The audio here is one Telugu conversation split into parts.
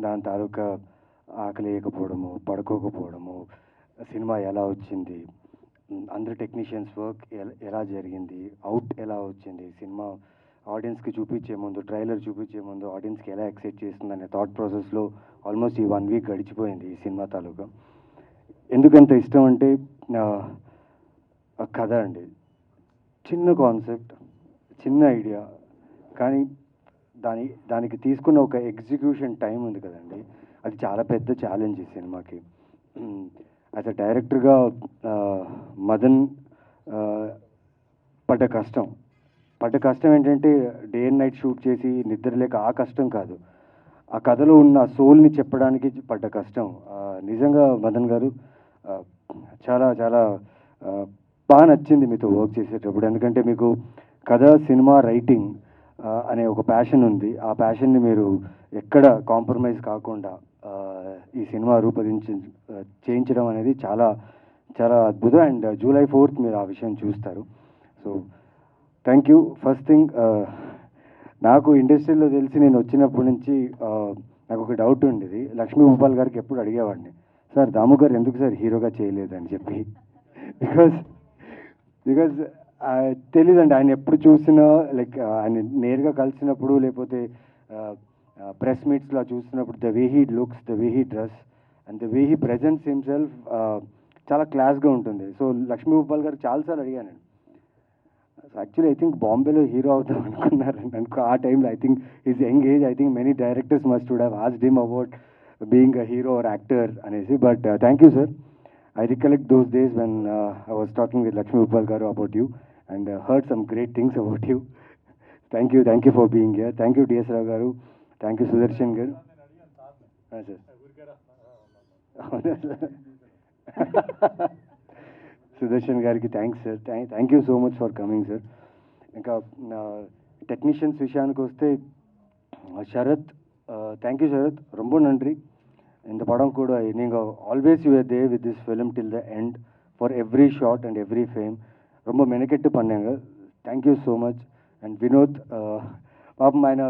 దాని తాలూకా ఆకలి వేయకపోవడము, పడుకోకపోవడము, సినిమా ఎలా వచ్చింది, అందరు టెక్నీషియన్స్ వర్క్ ఎలా జరిగింది, అవుట్ ఎలా వచ్చింది, సినిమా ఆడియన్స్కి చూపించే ముందు, ట్రైలర్ చూపించే ముందు ఆడియన్స్కి ఎలా ఎక్సైట్ చేస్తుంది అనే థాట్ ప్రాసెస్లో ఆల్మోస్ట్ ఈ 1 వీక్ గడిచిపోయింది ఈ సినిమా తాలూకా. ఎందుకంత ఇష్టం అంటే ఆ కథ అండి. చిన్న కాన్సెప్ట్, చిన్న ఐడియా, కానీ దానికి తీసుకున్న ఒక ఎగ్జిక్యూషన్ టైం ఉంది కదండి, అది చాలా పెద్ద ఛాలెంజ్ ఈ సినిమాకి. యాజ్ అ డైరెక్టర్గా మదన్ పడ్డ కష్టం ఏంటంటే డే అండ్ నైట్ షూట్ చేసి నిద్ర లేక ఆ కష్టం కాదు, ఆ కథలో ఉన్న సోల్ని చెప్పడానికి పడ్డ కష్టం. నిజంగా మదన్ గారు చాలా చాలా బాగా నచ్చింది మీతో వర్క్ చేసేటప్పుడు. ఎందుకంటే మీకు కథ, సినిమా, రైటింగ్ అనే ఒక ప్యాషన్ ఉంది. ఆ ప్యాషన్ని మీరు ఎక్కడ కాంప్రమైజ్ కాకుండా ఈ సినిమా చేయించడం అనేది చాలా చాలా అద్భుతం. అండ్ July 4th మీరు ఆ విషయం చూస్తారు. So thank you. First thing, నాకు ఇండస్ట్రీలో తెలిసి నేను వచ్చినప్పటి నుంచి నాకు ఒక డౌట్ ఉండేది. లక్ష్మీ భూపాల్ గారికి ఎప్పుడు అడిగేవాడిని, సార్ దాము గారు ఎందుకు సార్ హీరోగా చేయలేదని చెప్పి. బికాజ్ బికాజ్ తెలీదండి, ఆయన ఎప్పుడు చూసినా లైక్ ఆయన నేరుగా కలిసినప్పుడు లేకపోతే ప్రెస్ మీట్స్లో చూసినప్పుడు the way he looks, the way he dress and the way he presents himself చాలా క్లాస్గా ఉంటుంది. సో లక్ష్మీ భూపాల్ గారు చాలాసార్లు అడిగానండి, యాక్చువల్లీ ఐ థింక్ బాంబేలో హీరో అవుతాం అనుకున్నారండి ఆ టైంలో. I think his young age, I think many directors must would have asked him about being a hero or actor అనేసి. But thank you sir. I recollect those days when I was talking with Lakshmi Uppal garu about you and heard some great things about you. Thank you for being here. Thank you DS Rao garu. Thank you Sudarshan garu. Sir. Sudarshan gariki thanks sir. Thank you so much for coming sir. Inka technicians విషయానికి వస్తే శరత్, థ్యాంక్ యూ శరత్, ரொம்ப நன்றி. இந்த படம் கூட நீங்கள் always you are there with this film till the end for every shot and every frame. ரொம்ப మెనకెట్టు பண்ணாங்க. Thank you so much. And Vinod, పాపం ఆయన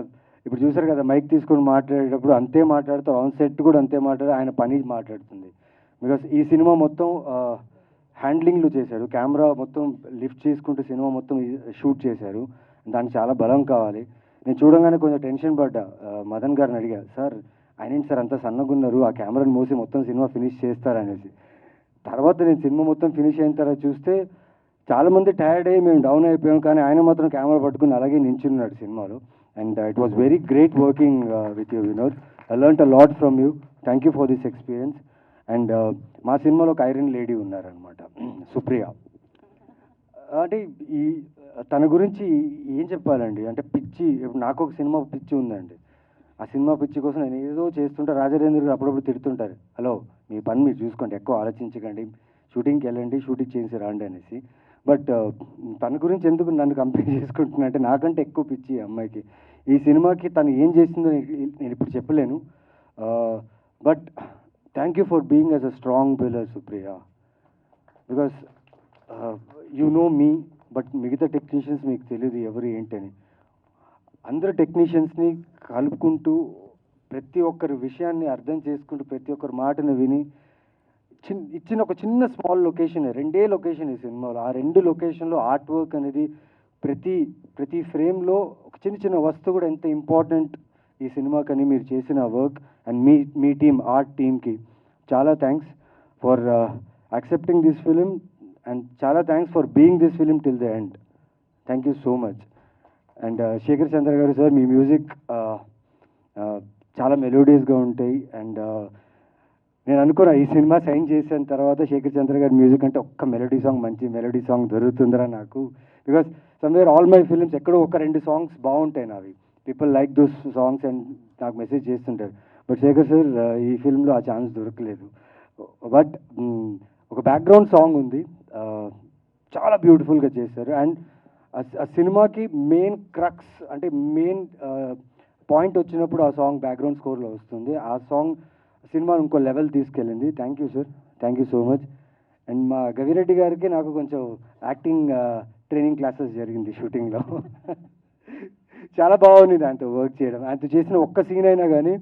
ఇప్పుడు చూసారు కదా, మైక్ తీసుకొని మాట్లాడేటప్పుడు అంతే మాట్లాడుతూ, ఆన్ సెట్ కూడా అంతే మాట్లాడు, ఆయన పని మాట్లాడుతుంది. బికాస్ ఈ సినిమా మొత్తం హ్యాండ్లింగ్లు చేశాడు, కెమెరా మొత్తం లిఫ్ట్ చేసుకుంటూ సినిమా మొత్తం షూట్ చేశారు. దానికి చాలా బలం కావాలి. నేను చూడంగానే కొంచెం టెన్షన్ పడ్డా, మదన్ గారిని అడిగా, సార్ ఆయన సార్ అంత సన్నగున్నారు, ఆ కెమెరాని మూసి మొత్తం సినిమా ఫినిష్ చేస్తారనేసి. తర్వాత నేను సినిమా మొత్తం ఫినిష్ అయిన తర్వాత చూస్తే చాలామంది టైర్డ్ అయ్యి మేము డౌన్ అయిపోయాం, కానీ ఆయన మాత్రం కెమెరా పట్టుకుని అలాగే నించున్నాడు సినిమాలో. And it was very great working with you Vinod. I learned a lot from you. Thank you for this experience. And మా సినిమాలో ఒక ఐరన్ లేడీ ఉన్నారనమాట, సుప్రియ. అంటే ఈ తన గురించి ఏం చెప్పాలండి, అంటే పిచ్చి. ఇప్పుడు నాకు ఒక సినిమా పిచ్చి ఉందండి. ఆ సినిమా పిచ్చి కోసం నేను ఏదో చేస్తుంటే రాజారేంద్ర గారు అప్పుడప్పుడు తిడుతుంటారు, హలో మీ పని మీరు చూసుకోండి, ఎక్కువ ఆలోచించకండి, షూటింగ్కి వెళ్ళండి, షూటింగ్ చేసి రాండి అనేసి. బట్ తన గురించి ఎందుకు నన్ను కంపేర్ చేసుకుంటున్నా అంటే, నాకంటే ఎక్కువ పిచ్చి అమ్మాయికి. ఈ సినిమాకి తను ఏం చేసిందో నేను ఇప్పుడు చెప్పలేను. But thank you for being as a strong pillar Supriya. Because you know me, but మిగతా టెక్నీషియన్స్ మీకు తెలియదు ఎవరు ఏంటని. అందరు టెక్నీషియన్స్ని కలుపుకుంటూ, ప్రతి ఒక్కరి విషయాన్ని అర్థం చేసుకుంటూ, ప్రతి ఒక్కరి మాటను విని ఇచ్చిన ఒక చిన్న స్మాల్ లొకేషన్, 2 లొకేషన్ ఈ సినిమాలో. ఆ 2 లొకేషన్లో ఆర్ట్ వర్క్ అనేది ప్రతి ఫ్రేమ్లో ఒక చిన్న వస్తువు కూడా ఎంత ఇంపార్టెంట్ ఈ సినిమాకని మీరు చేసిన వర్క్. అండ్ మీ టీమ్, ఆర్ట్ టీమ్కి చాలా thanks for accepting this film, and చాలా thanks for being this film till the end. Thank you so much. And Shekhar Chandra garu sir, me music చాలా మెలోడియస్గా ఉంటాయి. అండ్ నేను అనుకున్నా ఈ సినిమా సైన్ చేసిన తర్వాత శేఖర్ చంద్ర గారి మ్యూజిక్ అంటే ఒక్క మెలోడీ సాంగ్, మంచి మెలోడీ సాంగ్ దొరుకుతుందిరా నాకు. Because somewhere all my films ఎక్కడో 1-2 సాంగ్స్ బాగుంటాయి నావి, people like those songs and నాకు మెసేజ్ చేస్తుంటారు. బట్ శేఖర్ సార్ ఈ ఫిల్మ్లో ఆ ఛాన్స్ దొరకలేదు. బట్ ఒక బ్యాక్గ్రౌండ్ సాంగ్ ఉంది, చాలా బ్యూటిఫుల్గా చేశారు. అండ్ ఆ సినిమాకి మెయిన్ క్రక్స్ అంటే మెయిన్ పాయింట్ వచ్చినప్పుడు ఆ సాంగ్ బ్యాక్గ్రౌండ్ స్కోర్లో వస్తుంది. ఆ సాంగ్ సినిమా ఇంకో లెవెల్ తీసుకెళ్ళింది. Thank you sir, thank you so much. And మా గవిరెడ్డి గారికి నాకు కొంచెం యాక్టింగ్ ట్రైనింగ్ క్లాసెస్ జరిగింది షూటింగ్లో. చాలా బాగుంది దాంతో వర్క్ చేయడం. ఆయనతో చేసిన ఒక్క సీన్ అయినా కానీ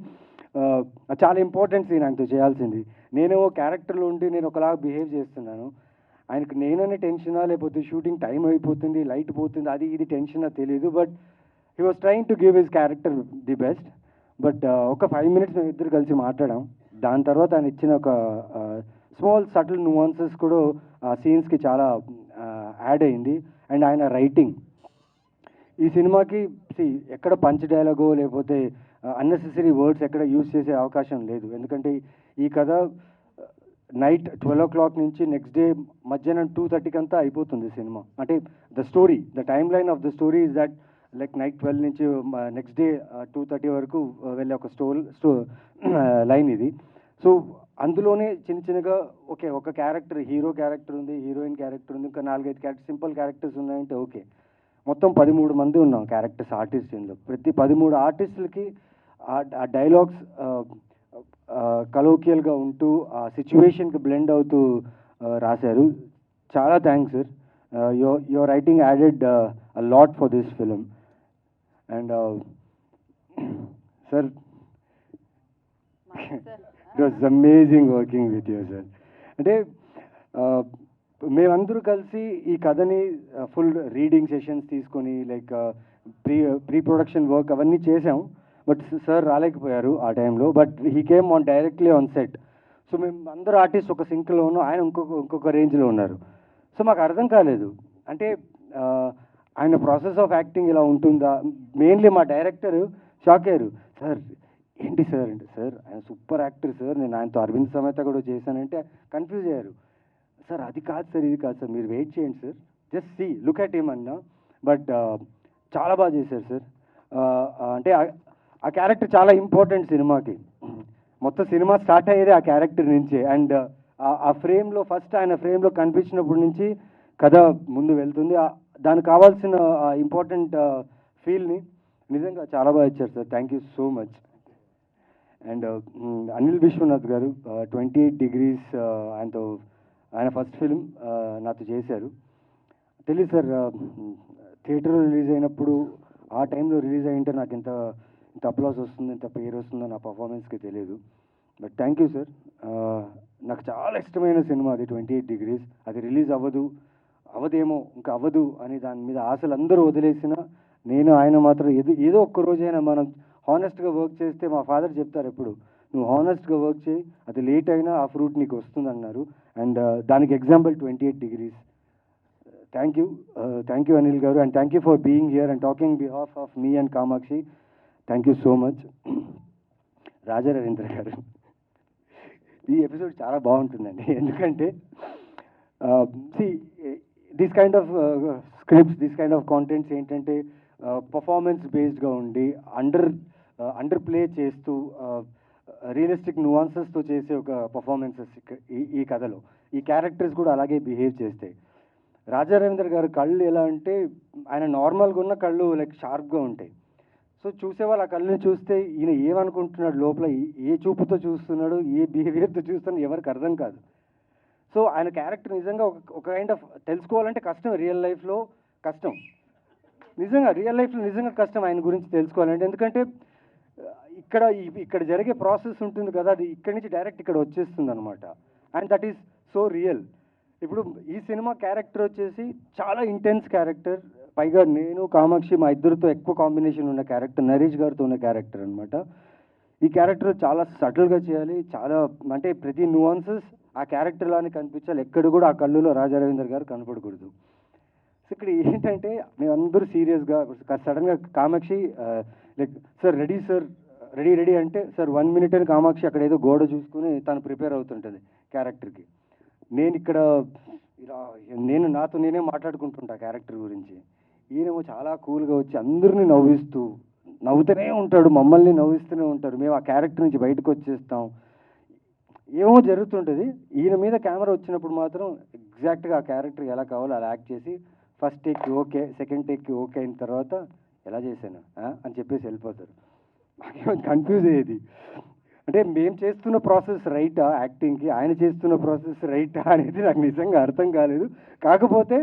చాలా ఇంపార్టెంట్ సీన్ ఆయనతో చేయాల్సింది. నేనేమో క్యారెక్టర్లో ఉండి నేను ఒకలాగా బిహేవ్ చేస్తున్నాను. ఆయనకు నేననే టెన్షనా, లేకపోతే షూటింగ్ టైం అయిపోతుంది, లైట్ పోతుంది, అది ఇది టెన్షనా తెలీదు. But he was trying to give his character the best. But ఒక 5 minutes మేము ఇద్దరు కలిసి మాట్లాడాం. దాని తర్వాత ఆయన ఇచ్చిన ఒక స్మాల్ సటిల్ నువాన్సెస్ కూడా ఆ సీన్స్కి చాలా యాడ్ అయింది. అండ్ ఆయన రైటింగ్ ఈ సినిమాకి ఎక్కడ పంచ్ డైలాగో లేకపోతే అన్నెసెసరీ వర్డ్స్ ఎక్కడ యూజ్ చేసే అవకాశం లేదు. ఎందుకంటే ఈ కథ నైట్ 12 o'clock నుంచి నెక్స్ట్ డే మధ్యాహ్నం 2:30కి అంతా అయిపోతుంది సినిమా. అంటే the time line of the story is that like night 12 నుంచి నెక్స్ట్ డే 2:30 వరకు వెళ్ళే ఒక లైన్ ఇది. సో అందులోనే చిన్నగా ఒక క్యారెక్టర్, హీరో క్యారెక్టర్ ఉంది, హీరోయిన్ క్యారెక్టర్ ఉంది, ఇంకా 4-5 క్యారెక్టర్ సింపుల్ క్యారెక్టర్స్ ఉన్నాయంటే ఓకే. మొత్తం 13 మంది ఉన్నాం క్యారెక్టర్స్ ఆర్టిస్ట్ ఇందులో. ప్రతి 13 ఆర్టిస్టులకి ఆ డైలాగ్స్ కలోకియల్గా ఉంటూ ఆ సిచ్యువేషన్కి బ్లెండ్ అవుతూ రాశారు. చాలా thanks sir. Your writing added a lot for this film. And sir it was amazing working with you sir. అంటే మేమందరూ కలిసి ఈ కథని ఫుల్ రీడింగ్ సెషన్స్ తీసుకొని లైక్ ప్రీ ప్రొడక్షన్ వర్క్ అవన్నీ చేసాం. బట్ సార్ రాలేకపోయారు ఆ టైంలో. But he came directly on set. So మేము అందరూ ఆర్టిస్ట్ ఒక సింక్లో ఉన్నాం, ఆయన ఇంకొక రేంజ్లో ఉన్నారు. సో మాకు అర్థం కాలేదు, అంటే ఆయన ప్రాసెస్ ఆఫ్ యాక్టింగ్ ఇలా ఉంటుందా. మెయిన్లీ మా డైరెక్టర్ షాక్ అయ్యారు. సార్ ఏంటి సార్ అంటే, సార్ ఆయన సూపర్ యాక్టర్ సార్, నేను ఆయనతో అరవింద్ సమేత కూడా చేశానంటే కన్ఫ్యూజ్ అయ్యారు. సార్ అది కాదు సార్, ఇది కాదు సార్, మీరు వెయిట్ చేయండి sir, just look at him అన్నా. బట్ చాలా బాగా చేశారు సార్. అంటే ఆ క్యారెక్టర్ చాలా ఇంపార్టెంట్ సినిమాకి. మొత్తం సినిమా స్టార్ట్ అయ్యేది ఆ క్యారెక్టర్ నుంచే. అండ్ ఆ ఫ్రేమ్లో ఫస్ట్ ఆయన ఫ్రేమ్లో కనిపించినప్పటి నుంచి కథ ముందు వెళ్తుంది. దానికి కావాల్సిన ఇంపార్టెంట్ ఫీల్ని నిజంగా చాలా బాగా ఇచ్చారు సార్. Thank you so much. And Anil Vishwanath గారు 28 Degrees ఆయన ఫస్ట్ ఫిల్మ్ నాతో చేశారు. తెలియదు సార్, థియేటర్లో రిలీజ్ అయినప్పుడు ఆ టైంలో రిలీజ్ అయ్యింటే నాకు ఇంత అప్లాస్ వస్తుంది, ఇంత పేరు వస్తుందో నా పర్ఫార్మెన్స్కి తెలియదు. But thank you sir. నాకు చాలా ఇష్టమైన సినిమా అది 28 Degrees. అది రిలీజ్ అవ్వదేమో ఇంకా అవ్వదు అని దాని మీద ఆశలు అందరూ వదిలేసిన నేను ఆయన మాత్రం ఏదో ఒక్క రోజైనా మనం హానెస్ట్గా వర్క్ చేస్తే, మా ఫాదర్ చెప్తారు ఎప్పుడు, నువ్వు హానెస్ట్గా వర్క్ చేయి, అది లేట్ అయినా ఆ ఫ్రూట్ నీకు వస్తుంది అన్నారు. అండ్ దానికి example 28 Degrees. Thank you Anil garu. And thank you for being here and talking behalf of మీ and Kamakshi. Thank you so much. Raja Ravindra garu, ఈ ఎపిసోడ్ చాలా బాగుంటుందండి. ఎందుకంటే this kind of scripts, this kind of contents ఏంటంటే పర్ఫార్మెన్స్ బేస్డ్గా ఉండి అండర్ ప్లే చేస్తూ రియలిస్టిక్ నువాన్సెస్తో చేసే ఒక పర్ఫార్మెన్సెస్ ఈ కథలో. ఈ క్యారెక్టర్స్ కూడా అలాగే బిహేవ్ చేస్తాయి. రాజా రవీంద్ర గారు కళ్ళు ఎలా అంటే, ఆయన నార్మల్గా ఉన్న కళ్ళు లైక్ షార్ప్గా ఉంటాయి. సో చూసేవాళ్ళు ఆ కళ్ళని చూస్తే ఈయన ఏమనుకుంటున్నాడు లోపల, ఏ చూపుతో చూస్తున్నాడు, ఏ బిహేవియర్తో చూస్తున్నాడు ఎవరికి అర్థం కాదు. సో ఆయన క్యారెక్టర్ నిజంగా ఒక కైండ్ ఆఫ్ తెలుసుకోవాలంటే కష్టం, రియల్ లైఫ్లో కష్టం, నిజంగా రియల్ లైఫ్లో నిజంగా కష్టం ఆయన గురించి తెలుసుకోవాలంటే. ఎందుకంటే ఇక్కడ జరిగే ప్రాసెస్ ఉంటుంది కదా, అది ఇక్కడి నుంచి డైరెక్ట్ ఇక్కడ వచ్చేస్తుంది అనమాట. And that is so real. ఇప్పుడు ఈ సినిమా క్యారెక్టర్ వచ్చేసి చాలా ఇంటెన్స్ క్యారెక్టర్. పైగా నేను కామాక్షి మా ఇద్దరితో ఎక్కువ కాంబినేషన్ ఉన్న క్యారెక్టర్, నరేష్ గారితో ఉన్న క్యారెక్టర్ అనమాట. ఈ క్యారెక్టర్ చాలా సటిల్గా చేయాలి, చాలా అంటే ప్రతి నువాన్సెస్ ఆ క్యారెక్టర్ లానే కనిపించాలి. ఎక్కడ కూడా ఆ కళ్ళులో రాజా రవీంద్ర గారు కనపడకూడదు. సో ఇక్కడ ఏంటంటే మేమందరూ సీరియస్గా సడన్గా కామాక్షి లైక్ సార్ రెడీ అంటే సార్ 1 minute అని కామాక్షి అక్కడ ఏదో గోడ చూసుకుని తను ప్రిపేర్ అవుతుంటుంది క్యారెక్టర్కి. నేను ఇక్కడ నేను నాతో నేనే మాట్లాడుకుంటుంటా క్యారెక్టర్ గురించి. ఈయనేమో చాలా కూల్గా వచ్చి అందరినీ నవ్వుతూనే ఉంటాడు, మమ్మల్ని నవ్విస్తూనే ఉంటారు. మేము ఆ క్యారెక్టర్ నుంచి బయటకు వచ్చేస్తాం, ఏమో జరుగుతుంటుంది. ఈయన మీద కెమెరా వచ్చినప్పుడు మాత్రం ఎగ్జాక్ట్గా ఆ క్యారెక్టర్ ఎలా కావాలో అలా యాక్ట్ చేసి ఫస్ట్ టేక్కి ఓకే, సెకండ్ టేక్కి ఓకే అయిన తర్వాత ఎలా చేశాను అని చెప్పేసి వెళ్ళిపోతారు. నాకేమో కన్ఫ్యూజ్ అయ్యేది, అంటే మేము చేస్తున్న ప్రాసెస్ రైటా యాక్టింగ్కి, ఆయన చేస్తున్న ప్రాసెస్ రైటా అనేది నాకు నిజంగా అర్థం కాలేదు. కాకపోతే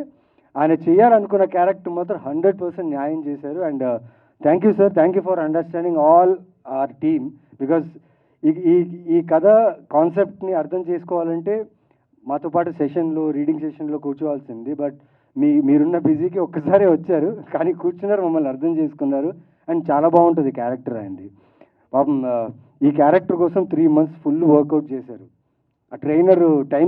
ఆయన చేయాలనుకున్న క్యారెక్టర్ మాత్రం 100% న్యాయం చేశారు. And thank you sir, thank you for understanding all our team. Because ఈ ఈ ఈ కథ కాన్సెప్ట్ని అర్థం చేసుకోవాలంటే మాతో పాటు సెషన్లో రీడింగ్ సెషన్లో కూర్చోవాల్సింది. బట్ మీరున్న బిజీకి ఒక్కసారి వచ్చారు, కానీ కూర్చున్నారు, మమ్మల్ని అర్థం చేసుకున్నారు. అండ్ చాలా బాగుంటుంది క్యారెక్టర్ అయింది. పాపం ఈ క్యారెక్టర్ కోసం 3 months ఫుల్ వర్కౌట్ చేశారు. ఆ ట్రైనర్ టైం